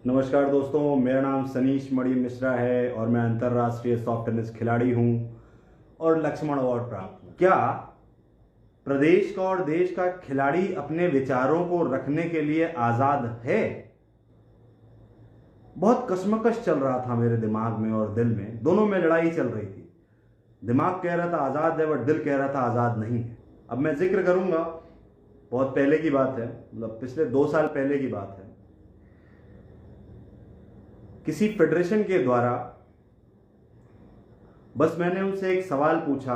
नमस्कार दोस्तों, मेरा नाम सनीश मणि मिश्रा है और मैं अंतर्राष्ट्रीय सॉफ्ट टेनिस खिलाड़ी हूं और लक्ष्मण अवार्ड प्राप्त हूं। क्या प्रदेश का और देश का खिलाड़ी अपने विचारों को रखने के लिए आज़ाद है? बहुत कशमकश चल रहा था मेरे दिमाग में और दिल में, दोनों में लड़ाई चल रही थी। दिमाग कह रहा था आज़ाद है, बट दिल कह रहा था आज़ाद नहीं है। अब मैं जिक्र करूंगा, बहुत पहले की बात है, मतलब पिछले 2 साल पहले की बात है। किसी फेडरेशन के द्वारा बस मैंने उनसे एक सवाल पूछा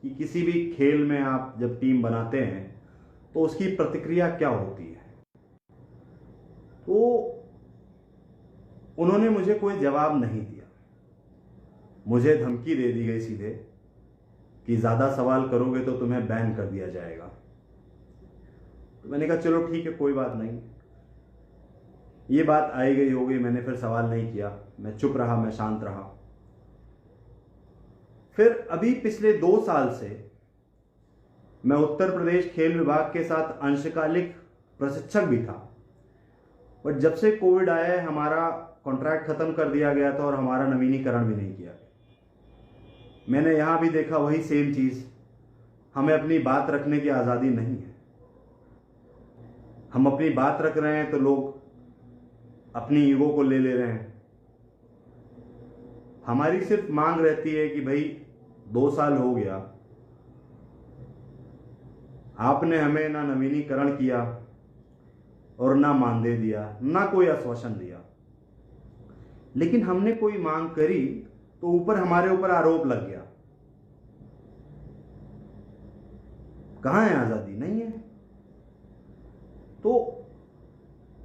कि किसी भी खेल में आप जब टीम बनाते हैं तो उसकी प्रतिक्रिया क्या होती है। तो उन्होंने मुझे कोई जवाब नहीं दिया। मुझे धमकी दे दी गई सीधे कि ज़्यादा सवाल करोगे तो तुम्हें बैन कर दिया जाएगा। तो मैंने कहा चलो ठीक है, कोई बात नहीं, ये बात आई गई होगी। मैंने फिर सवाल नहीं किया, मैं चुप रहा, मैं शांत रहा। फिर अभी पिछले 2 साल से मैं उत्तर प्रदेश खेल विभाग के साथ अंशकालिक प्रशिक्षक भी था, बट जब से कोविड आया है हमारा कॉन्ट्रैक्ट खत्म कर दिया गया था और हमारा नवीनीकरण भी नहीं किया गया। मैंने यहां भी देखा वही सेम चीज, हमें अपनी बात रखने की आज़ादी नहीं है। हम अपनी बात रख रहे हैं तो लोग अपनी ईगो को ले ले रहे हैं। हमारी सिर्फ मांग रहती है कि भाई 2 साल हो गया, आपने हमें ना नवीनीकरण किया और ना मानदेय दिया, ना कोई आश्वासन दिया। लेकिन हमने कोई मांग करी तो हमारे ऊपर आरोप लग गया। कहां है आजादी? नहीं है। तो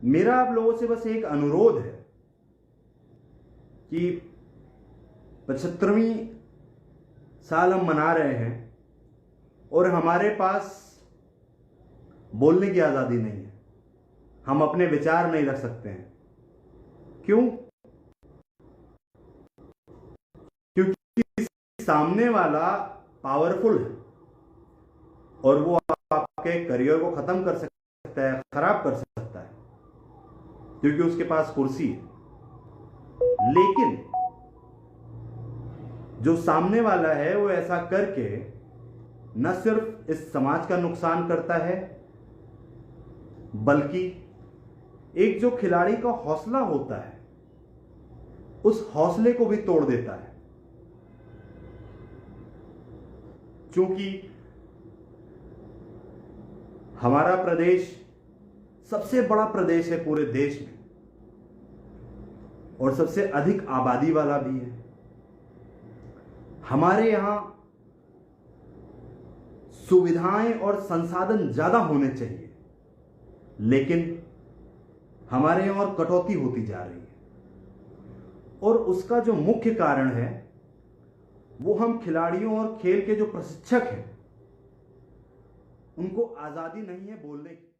मेरा आप लोगों से बस एक अनुरोध है कि 75वीं साल हम मना रहे हैं और हमारे पास बोलने की आज़ादी नहीं है। हम अपने विचार नहीं रख सकते हैं। क्यों? क्योंकि सामने वाला पावरफुल है और वो आपके करियर को खत्म कर सकता है, खराब कर सकता है, क्योंकि उसके पास कुर्सी है। लेकिन जो सामने वाला है वो ऐसा करके न सिर्फ इस समाज का नुकसान करता है, बल्कि एक जो खिलाड़ी का हौसला होता है उस हौसले को भी तोड़ देता है। क्योंकि हमारा प्रदेश सबसे बड़ा प्रदेश है पूरे देश में और सबसे अधिक आबादी वाला भी है। हमारे यहां सुविधाएं और संसाधन ज्यादा होने चाहिए, लेकिन हमारे यहां और कटौती होती जा रही है। और उसका जो मुख्य कारण है वो हम खिलाड़ियों और खेल के जो प्रशिक्षक हैं उनको आजादी नहीं है बोलने की।